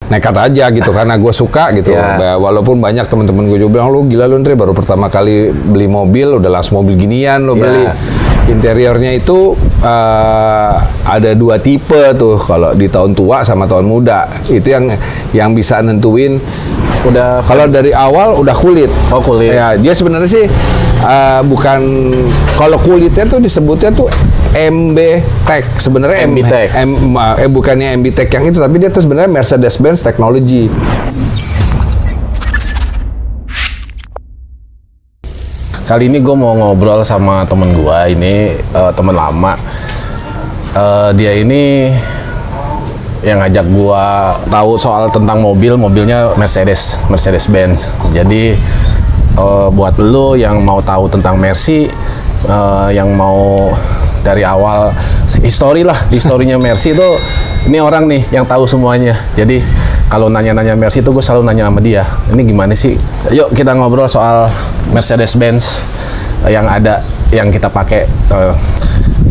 nekat aja gitu karena gue suka gitu. Walaupun banyak teman-teman gue juga bilang, lu gila lu Andre, baru pertama kali beli mobil udah langsung mobil ginian lo beli. Interiornya itu ada 2 tipe tuh, kalau di tahun tua sama tahun muda. Itu yang bisa nentuin. Udah kalau dari awal udah kulit. Oh, kulit. Ya, dia sebenarnya sih bukan, kalau kulitnya tuh disebutnya tuh MB Tech. Sebenarnya MB Tech. Bukannya MB Tech yang itu, tapi dia tuh sebenarnya Mercedes-Benz Technology. Kali ini gue mau ngobrol sama temen gue, ini temen lama. Dia ini yang ngajak gue tahu soal tentang mobilnya Mercedes-Benz. Jadi buat lo yang mau tahu tentang Mercy, yang mau dari awal historinya Mercy itu, ini orang nih yang tahu semuanya. Jadi kalau nanya-nanya Mercy itu gue selalu nanya sama dia, ini gimana sih? Yuk kita ngobrol soal Mercedes-Benz yang kita pakai,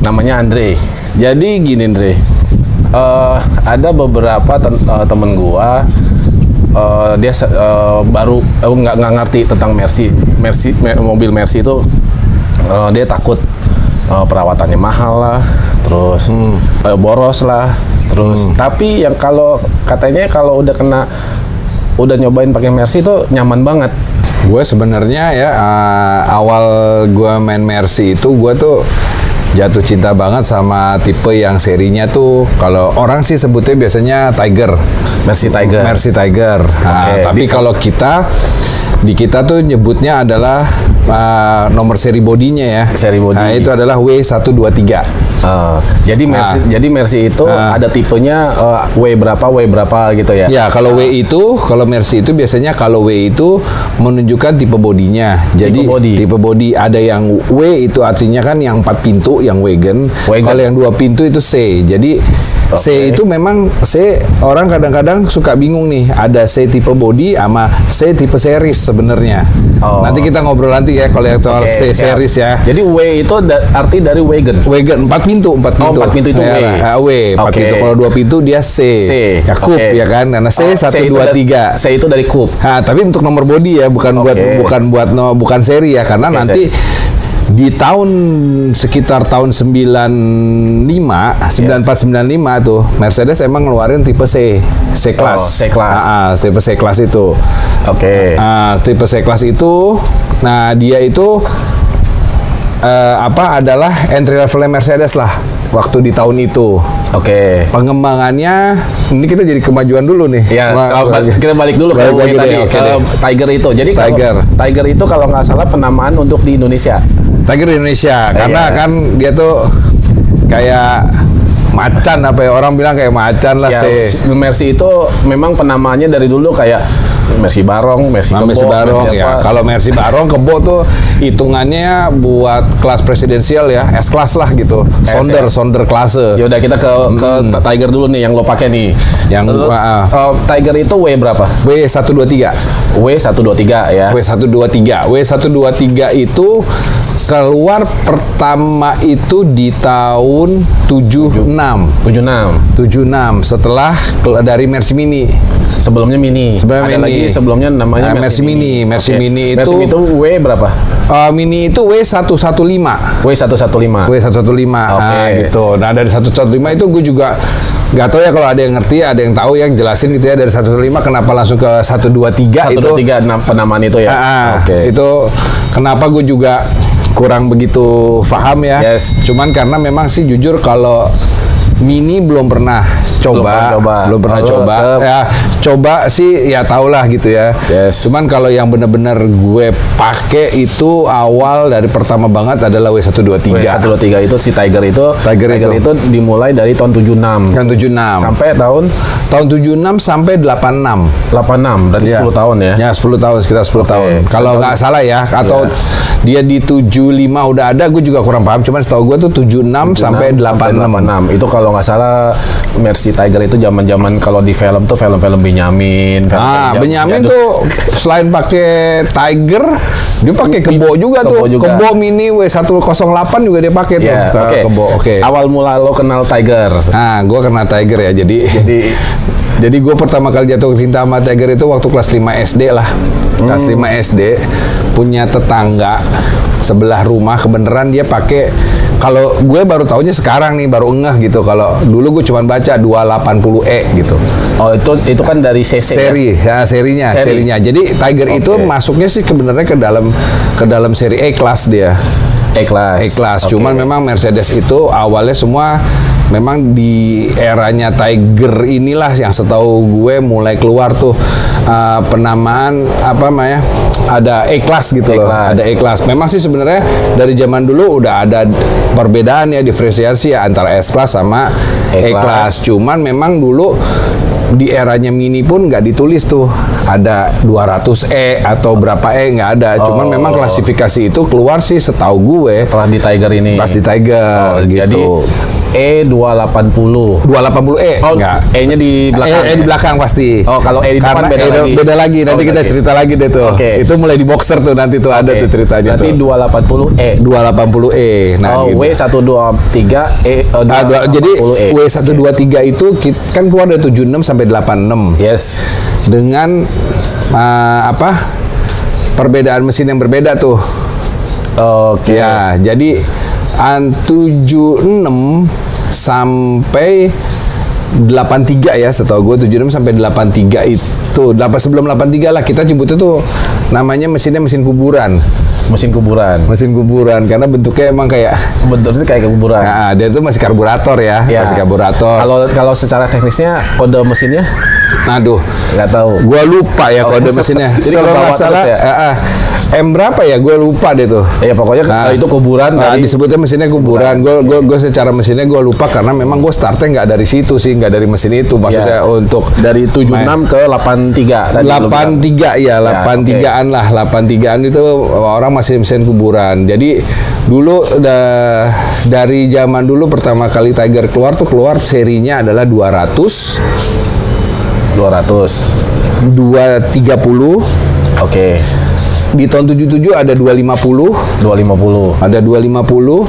namanya Andre. Jadi gini Andre, ada beberapa temen gua, dia baru nggak ngerti tentang mobil Mercy itu, dia takut perawatannya mahal lah, terus boros lah, terus tapi yang katanya kalau udah nyobain pakai Mercy itu nyaman banget. Gue sebenarnya ya awal gue main Mercy itu gue tuh jatuh cinta banget sama tipe yang serinya tuh, kalau orang sih sebutnya biasanya Tiger. Mercy Tiger. Nah, tapi kalau di kita tuh nyebutnya adalah nomor seri bodinya ya. Seri bodi. Nah, itu adalah W123. Jadi Mercy itu ada tipenya W berapa gitu ya? Ya, kalau kalau Mercy itu biasanya kalau W itu menunjukkan tipe bodinya. Jadi tipe bodi ada yang W itu artinya kan yang 4 pintu, yang wagon. Kalau yang 2 pintu itu C. Jadi C itu memang C, orang kadang-kadang suka bingung nih, ada C tipe bodi sama C tipe series sebenarnya. Nanti kita ngobrol nanti ya kalau yang soal C series ya. Jadi W itu arti dari wagon. Wagon 4 pintu. 4 pintu itu W. W. 4 pintu. Kalau 2 pintu dia C. Ya coupe ya kan. Karena C 1 2 3. C itu dari coupe. Nah, tapi untuk nomor bodi ya, bukan bukan seri ya, karena nanti di tahun sekitar tahun 94 95 tuh Mercedes emang ngeluarin tipe C-Class. Tipe C-Class itu. Tipe C-Class itu, nah dia itu adalah entry level Mercedes lah waktu di tahun itu. Pengembangannya ini kita jadi kemajuan dulu nih. Kita balik dulu ke Tiger itu. Jadi Tiger itu kalau nggak salah penamaan untuk di Indonesia. Tiger di Indonesia karena kan dia tuh kayak macan, apa ya, orang bilang kayak macan lah. Mercy itu memang penamaannya dari dulu kayak Mercy Barong, Mercy Kebo, ya. Kalau Mercy Barong, Kebo tuh hitungannya buat kelas presidensial ya, S-Class lah gitu. Sonder klase. Yaudah kita ke Tiger dulu nih yang lo pakai nih. Yang Tiger itu W berapa? W123. W123 ya. W123 itu keluar pertama itu di tahun 76 setelah dari Mercy Mini. Sebelumnya Mini. Sebelumnya namanya Mercy Mini. Mercy Mini itu W berapa? Mini itu W115. Gitu. Nah, dari 115 itu gue juga nggak tahu ya, kalau ada yang ngerti, ada yang tahu yang jelasin gitu ya, dari 115 kenapa langsung ke 123 itu. 123 penamaan itu ya. Itu kenapa gue juga kurang begitu paham ya. Cuman karena memang sih jujur kalau Mini belum pernah coba. Ya, coba sih ya tau lah gitu ya. Cuman kalau yang benar-benar gue pakai itu awal dari pertama banget adalah W123. W123 itu si Tiger itu dimulai dari tahun 76. Sampai tahun 76 sampai 86. Berarti 10 tahun ya. Ya, 10 tahun, sekitar 10 tahun. Kalau nggak salah ya, atau dia di 75 udah ada, gue juga kurang paham. Cuman setahu gue tuh 76 sampai 86. Itu kalau nggak salah Mercy Tiger itu zaman-zaman kalau di film tuh film-film Benyamin. Benyamin tuh selain pakai Tiger, dia pakai Kebo juga tuh. Kebo Mini W108 juga dia pakai tuh. Kebo. Awal mula lo kenal Tiger. Nah, gue kenal Tiger ya. Jadi Jadi gue pertama kali jatuh cinta sama Tiger itu waktu kelas 5 SD lah. Kelas 5 SD punya tetangga sebelah rumah, kebenaran dia pakai, kalau gue baru taunya sekarang nih, baru ngeh gitu. Kalau dulu gue cuma baca 280E gitu. Oh, itu kan dari CC seri ya, serinya. Jadi Tiger itu masuknya sih kebenarnya ke dalam seri E-Class dia. E-Class. Cuman memang Mercedes itu awalnya semua memang di eranya Tiger inilah yang setahu gue mulai keluar tuh penamaan apa namanya, ada E-Class gitu loh. Ada E-Class. Memang sih sebenarnya dari zaman dulu udah ada perbedaan ya, diferensiasi ya antara S-Class sama E-Class. Cuman memang dulu di eranya Mini pun nggak ditulis tuh ada 200E atau berapa nggak ada. Cuman memang klasifikasi itu keluar sih setahu gue setelah di Tiger ini. Pas di Tiger gitu. Jadi E280. 280E. Oh, enggak. E-nya di belakang. E di belakang pasti. Oh, kalau E di depan beda lagi. Nanti kita cerita lagi deh tuh. Itu mulai di boxer tuh nanti tuh ada tuh ceritanya. Berarti 280E. 280E. Nah, gitu. W123E. Jadi W123 itu kan keluar dari 76 sampai 86. Yes. Dengan perbedaan mesin yang berbeda tuh. Ya, jadi 76 sampai 83 ya, setahu gue 76 sampai 83 itu. Sebelum 83 lah kita sebutnya tuh namanya mesinnya mesin kuburan. Mesin kuburan karena bentuknya emang kayak kuburan. Nah, dia itu masih karburator ya. Masih karburator. Kalau secara teknisnya kode mesinnya, aduh, nggak tahu. Gua lupa ya kode mesinnya. Jadi kalau nggak salah M berapa ya? Gue lupa deh tuh. Ya pokoknya itu kuburan. Disebutnya mesinnya kuburan. Gue secara mesinnya gue lupa karena memang gue startnya nggak dari situ sih, nggak dari mesin itu. Maksudnya untuk dari 76 ke 83. 83 ya, 83-an lah. 83-an itu orang masih mesin kuburan. Jadi dulu dari zaman dulu pertama kali Tiger keluar serinya adalah 230. Oke. Di tahun 77 ada 250. Ada 250.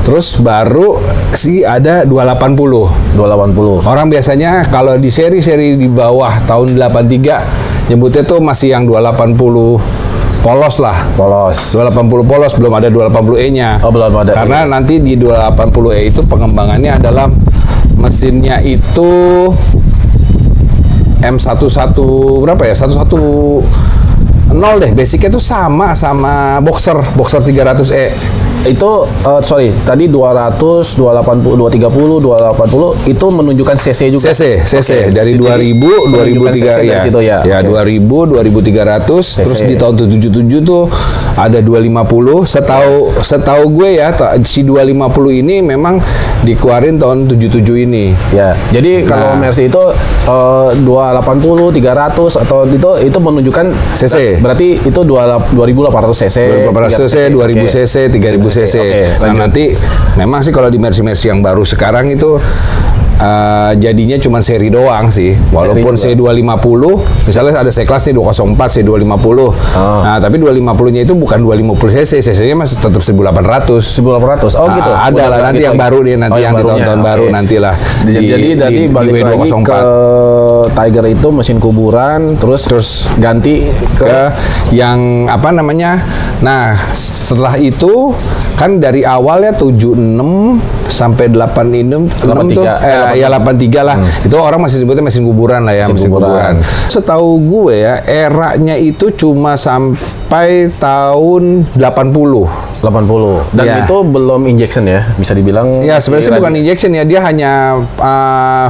Terus baru sih ada 280. Orang biasanya kalau di seri-seri di bawah tahun 83 nyebutnya tuh masih yang 280 polos lah. 280 polos, belum ada 280E-nya. Oh, belum ada. Karena nanti di 280E itu pengembangannya adalah mesinnya itu M11 berapa ya? 110 deh. Basicnya itu sama boxer 300E. Itu tadi 200, 280, 230, 280 itu menunjukkan CC juga. CC dari 2000, 2003 ya. 2000, 2300, terus di tahun 77 tuh ada 250. Setahu gue ya, si 250 ini memang dikeluarin tahun 77 ini. Ya. Jadi kalau Mercy itu 280, 300 atau itu menunjukkan CC. Berarti itu 2800 cc, 2800 cc, 2000 cc, 3000 cc. Nah, nanti memang sih kalau di Mercy yang baru sekarang itu jadinya cuma seri doang sih. Walaupun C250 misalnya ada C-Class nih 204, C250. Nah, tapi 250-nya itu bukan 250 cc, cc-nya masih tetap 1800. Oh gitu. Ada lah nanti yang baru nih, nanti yang di tahun-tahun baru nantilah. Jadi balik lagi ke Tiger itu mesin kuburan, terus ganti ke yang apa namanya. Nah, setelah itu kan dari awal ya 76 sampai 86 tuh 83 lah. Itu orang masih sebutnya mesin kuburan lah ya, mesin kuburan. Setahu gue ya, eranya itu cuma sampai tahun 80. Dan itu belum injection ya, bisa dibilang. Ya, sebenarnya bukan injection ya, dia hanya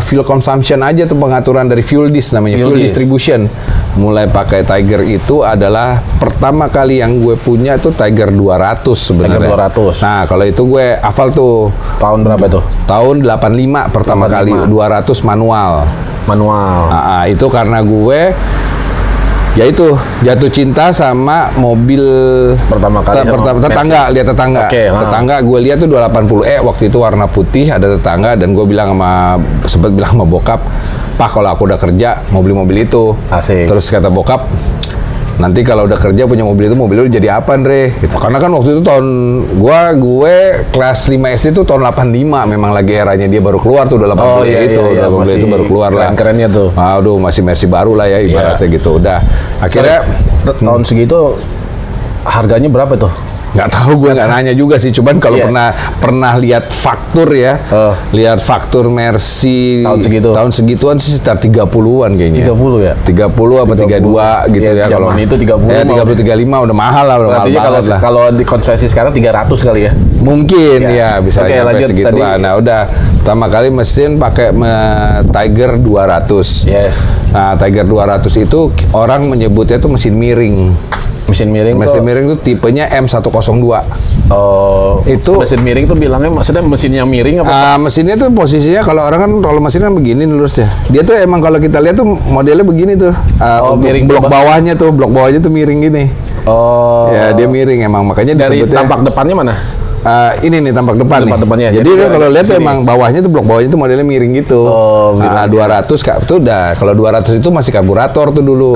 fuel consumption aja tuh, pengaturan dari fuel disk namanya, fuel distribution. Mulai pakai Tiger itu adalah pertama kali yang gue punya tuh Tiger 200 sebenarnya. Nah, kalau itu gue hafal tuh. Tahun berapa tuh? Tahun 85 pertama kali 200 manual. Nah, itu karena gue ya itu jatuh cinta sama mobil pertama kali tetangga. Tetangga gue lihat tuh 280E waktu itu warna putih, ada tetangga, dan gue sempat bilang sama bokap, "Pak, kalau aku udah kerja mau beli mobil itu." Asik. Terus kata bokap, nanti kalau udah kerja punya mobil lu jadi apa, Andre? Gitu. Karena kan waktu itu gue kelas 5 SD tuh tahun 85 memang lagi eranya dia baru keluar tuh udah 80 itu, udah mobil itu baru keluar lah. Keren-kerennya tuh. Aduh, masih Mercy baru lah ya ibaratnya gitu. Udah. Akhirnya tahun segitu harganya berapa tuh? Nggak tahu, gue nggak nanya juga sih. Cuman kalau pernah lihat faktur ya, lihat faktur Mercy tahun segituan sih sekitar 30-an kayaknya. 30 ya? 30 apa 32 gitu ya. Kalau itu 30. Ya 30 35 udah mahal lah, udah mahal banget lah. Kalau dikonversi sekarang 300 kali ya? Mungkin ya bisa sampai segituan. Nah, udah pertama kali mesin pakai Tiger 200. Yes. Nah, Tiger 200 itu orang menyebutnya itu mesin miring. Mesin miring itu tipenya M102. Oh, itu mesin miring tuh bilangnya maksudnya mesinnya miring apa? Mesinnya tuh posisinya kalau orang kan kalau mesin kan begini lurus ya. Dia tuh emang kalau kita lihat tuh modelnya begini tuh. Miring blok bawahnya tuh miring gini. Oh. Ya, dia miring emang makanya dari tampak depannya mana? Ini nih tampak depan nih. Depannya. Jadi kalau lihat tuh emang bawahnya tuh blok bawahnya tuh modelnya miring gitu. Oh, 200 tuh udah. Kalau 200 itu masih karburator tuh dulu.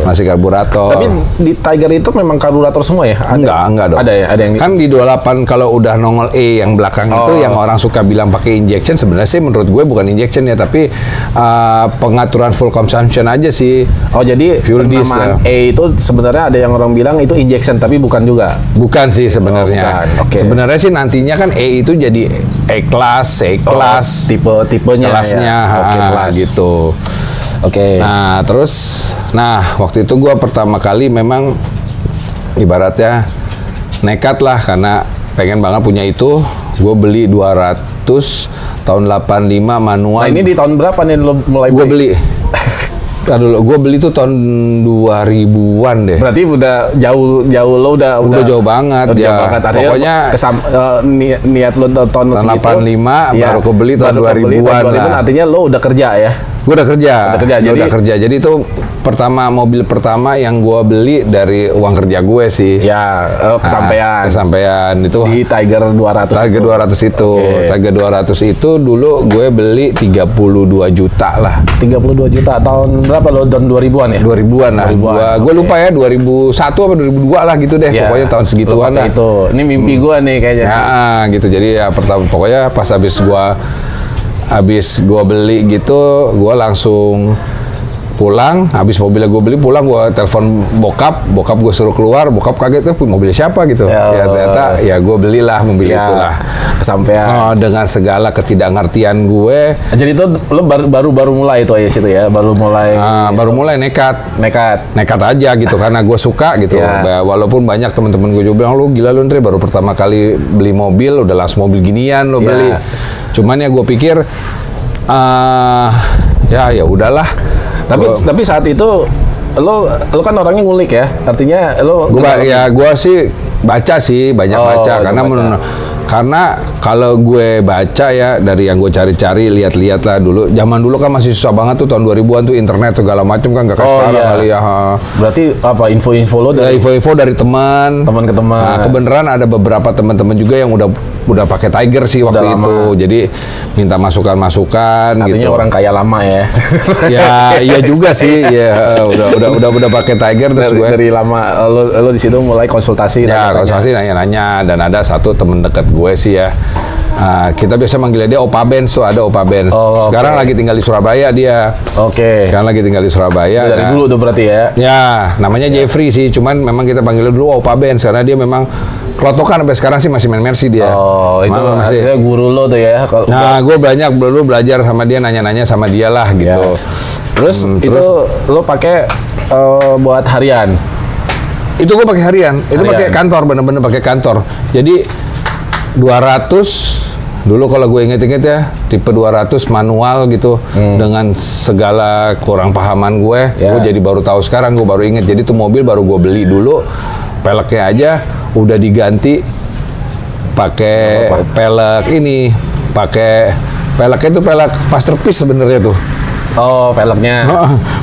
Masih karburator. Tapi di Tiger itu memang karburator semua ya? Enggak dong. Ada yang kan di 28 kalau udah nongol E yang belakang itu yang orang suka bilang pakai injection, sebenarnya sih menurut gue bukan injection ya, tapi pengaturan full consumption aja sih. Oh, jadi fuel disk E itu sebenarnya ada yang orang bilang itu injection tapi bukan juga. Bukan sih sebenarnya. Oke. Sebenarnya sih nantinya kan E itu jadi E-class, C-class, tipe-tipenya kelasnya, ya. Kelas gitu. Oke. Nah, terus waktu itu gua pertama kali memang ibaratnya nekat lah karena pengen banget punya itu. Gue beli 200 tahun 85 manual. Nah, ini di tahun berapa nih lo mulai gue beli? Gue beli tuh tahun 2000-an deh. Berarti udah jauh lo udah jauh banget ya. Pokoknya niat lo tahun 85 baru kebeli tahun 2000-an. Artinya lo udah kerja ya? Gue udah kerja. Jadi itu mobil pertama yang gue beli dari uang kerja gue sih. Ya, kesampaian itu di Tiger 200. Tiger 200 itu. Okay. Tiger 200 itu dulu gue beli 32 juta lah. 32 juta tahun berapa lo? Tahun 2000-an ya? 2000-an lah. Gue lupa ya 2001 apa 2002 lah gitu deh. Yeah. Pokoknya tahun segituan lah. Itu. Ini mimpi gue nih kayaknya. Ya, gitu. Jadi ya pokoknya pas habis gue beli gitu, gue langsung pulang. Habis mobilnya gue beli pulang, gue telepon bokap gue suruh keluar. Bokap kaget tuh mobil siapa gitu. Ya ternyata ya gue belilah mobil itulah. Kesampean. Dengan segala ketidakngertian gue. Jadi itu lo baru mulai itu situ ya, baru mulai nekat aja gitu karena gue suka gitu. Walaupun banyak teman-teman gue juga bilang lo gila lo Andre, baru pertama kali beli mobil udah langsung mobil ginian lo beli. Cuman ya gue pikir ya udahlah. Tapi saat itu lo kan orangnya ngulik ya. Artinya gue sih baca sih, banyak baca karena kalau gue baca ya dari yang gue cari-cari lihat-lihat lah dulu. Zaman dulu kan masih susah banget tuh tahun 2000-an tuh internet segala macam kan gak kayak sekarang kali ya. Berarti apa info-info lo dari info dari teman ke teman. Nah, kebenaran ada beberapa teman-teman juga yang udah pakai Tiger sih waktu itu. Jadi minta masukan-masukan gitu. Artinya orang kaya lama ya. Ya, iya juga sih. Ya, udah pakai Tiger terus gue dari lama lo di situ mulai konsultasi. Ya, konsultasi nanya-nanya dan ada satu temen dekat gue sih ya. Kita biasa manggilnya dia Opa Benz tuh, ada Opa Benz. Sekarang lagi tinggal di Surabaya dia. Sekarang lagi tinggal di Surabaya. Dari dulu tuh berarti ya? Ya, namanya Jeffrey sih. Cuman memang kita panggilnya dulu Opa Benz karena dia memang kelotokan sampai sekarang sih masih main Mercy dia. Itu masih guru lo tuh ya? Nah, gue banyak dulu belajar sama dia, nanya-nanya sama dia lah gitu. Terus itu lo pakai buat harian? Itu gue pakai harian. Itu pakai kantor, bener-bener pakai kantor. Jadi 200 dulu kalau gue inget-inget ya tipe 200 manual gitu dengan segala kurang pahaman gue jadi baru tahu sekarang, gue baru inget. Jadi tuh mobil baru gue beli dulu, peleknya aja udah diganti pakai pelek ini, peleknya itu pelek Masterpiece sebenarnya tuh. Oh, peleknya.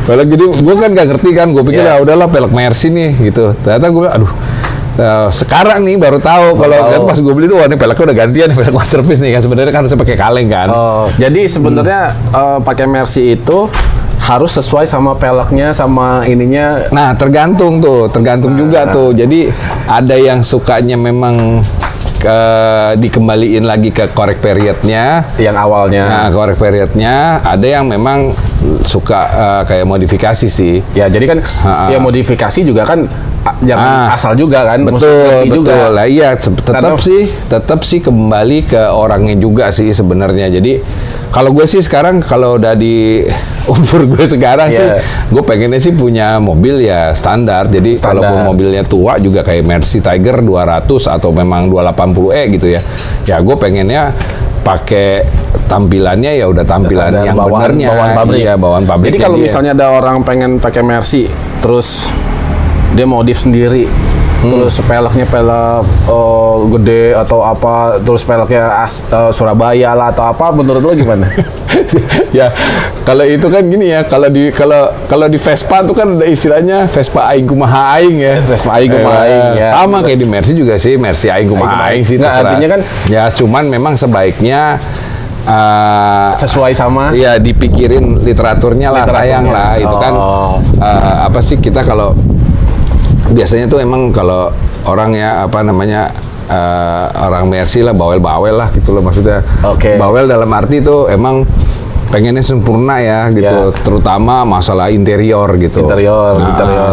Pelek, jadi gue kan gak ngerti kan, gue pikir udahlah pelek Mercy nih gitu. Ternyata gue sekarang nih baru tahu kalau pas gue beli tuh ini peleknya udah gantian, pelek Masterpiece nih kan. Sebenarnya kan harusnya pakai kaleng kan. Jadi sebenarnya pakai Mercy itu harus sesuai sama peleknya sama ininya. Nah, tergantung juga tuh. Jadi ada yang sukanya memang dikembaliin lagi ke korek periodnya yang awalnya. Nah, korek periodnya ada yang memang suka kayak modifikasi sih. Ya, jadi kan ya modifikasi juga kan jangan asal juga kan. Betul. Lah iya, tetap sih kembali ke orangnya juga sih sebenarnya. Jadi kalau gue sih sekarang kalau udah di umur gue sekarang sih, gue pengennya sih punya mobil ya standar. Jadi kalaupun mobilnya tua juga kayak Mercy Tiger 200 atau memang 280e gitu ya. Ya gue pengennya pakai tampilannya ya udah tampilan standar, yang benernya. Bawaan pabrik. Iya, bawaan pabrik. Jadi kalau misalnya ada orang pengen pakai Mercy, terus dia modif sendiri, terus peleknya pelek gede atau apa, terus peleknya Surabaya lah atau apa, menurut lo gimana? Ya kalau itu kan gini ya, kalau di Vespa tuh kan ada istilahnya Vespa aing kumaha aing ya. Vespa aing kumaha aing ya. Sama kayak di Mercy juga sih, Mercy aing kumaha aing sih. Nah, artinya kan ya cuman memang sebaiknya sesuai sama ya dipikirin literaturnya lah, sayang lah itu kan apa sih, kita kalau biasanya tuh emang kalau orang ya apa namanya orang Mercy lah bawel-bawel lah gitu loh maksudnya. Bawel dalam arti tuh emang pengennya sempurna ya gitu, terutama masalah interior gitu. Interior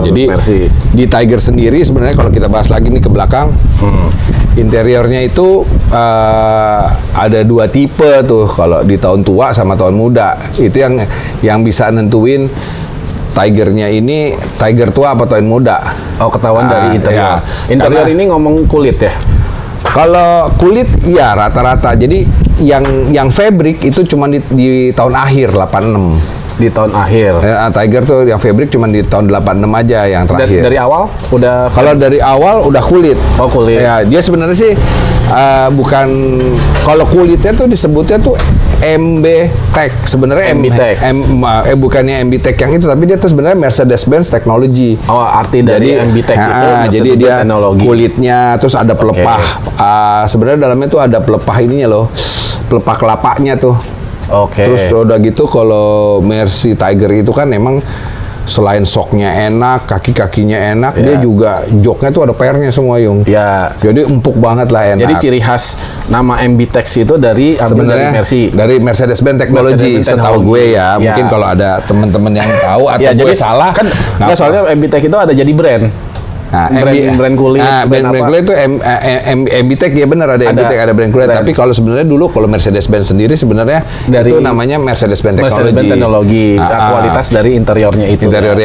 jadi Mercy. Di Tiger sendiri sebenarnya kalau kita bahas lagi nih ke belakang, interiornya itu ada dua tipe tuh, kalau di tahun tua sama tahun muda. Itu yang bisa nentuin Tigernya ini Tiger tua apa tahun muda. Oh, ketahuan dari interior. Interior ini ngomong kulit ya? Kalau kulit ya rata-rata. Jadi yang fabric itu cuma di tahun akhir 86. Di tahun akhir. Ya, Tiger tuh yang fabric cuma di tahun 86 aja yang terakhir. Dari awal udah. Kalau dari awal udah kulit. Oh, kulit. Ya, dia sebenarnya sih bukan, kalau kulitnya tuh disebutnya tuh MB Tech sebenarnya. MB Tech. Bukannya MB Tech yang itu, tapi dia tuh sebenarnya Mercedes-Benz Technology. Oh, arti dari MB Tech itu jadi dia teknologi. Kulitnya terus ada pelepah. Sebenarnya dalamnya tuh ada pelepah ininya loh. Pelepah kelapanya tuh. Terus udah gitu kalau Mercy Tiger itu kan emang selain soknya enak, kaki-kakinya enak, dia juga joknya tuh ada pernya semua, Yung. Ya. Jadi empuk banget lah, enak. Jadi ciri khas nama MB-Tex itu sebenarnya dari Mercy. Dari Mercedes-Benz Technology, setahu gue ya. Mungkin kalau ada teman-teman yang tahu atau gue jadi salah. Kan soalnya MB-Tex itu ada jadi brand. Nah, brand kulit, brand kulit itu MB-Tech ya, benar ada MB-Tech, ada brand kulit. Tapi kalau sebenarnya dulu kalau Mercedes-Benz sendiri sebenarnya itu namanya Mercedes-Benz Technology. Kualitas dari interiornya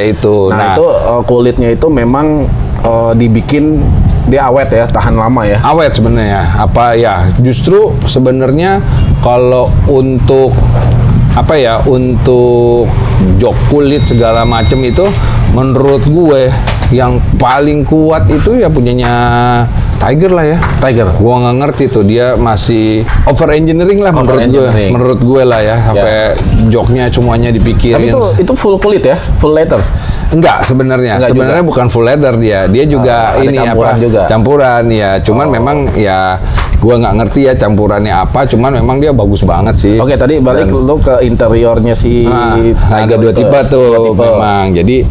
itu. Nah, itu kulitnya itu memang dibikin dia awet ya, tahan lama ya. Awet sebenarnya. Apa ya? Justru sebenarnya kalau untuk untuk jok kulit segala macam itu menurut gue yang paling kuat itu ya punyanya Tiger lah ya. Tiger. Gua nggak ngerti tuh, dia masih over engineering lah menurut gue lah ya, sampai joknya semuanya dipikirin. Tapi itu full kulit ya, full leather. Enggak sebenarnya bukan full leather dia juga ini campuran ya, cuman memang ya gua nggak ngerti ya campurannya apa, cuman memang dia bagus banget sih. Oke, tadi balik lu ke interiornya si Tiger dua tipe tuh memang. Jadi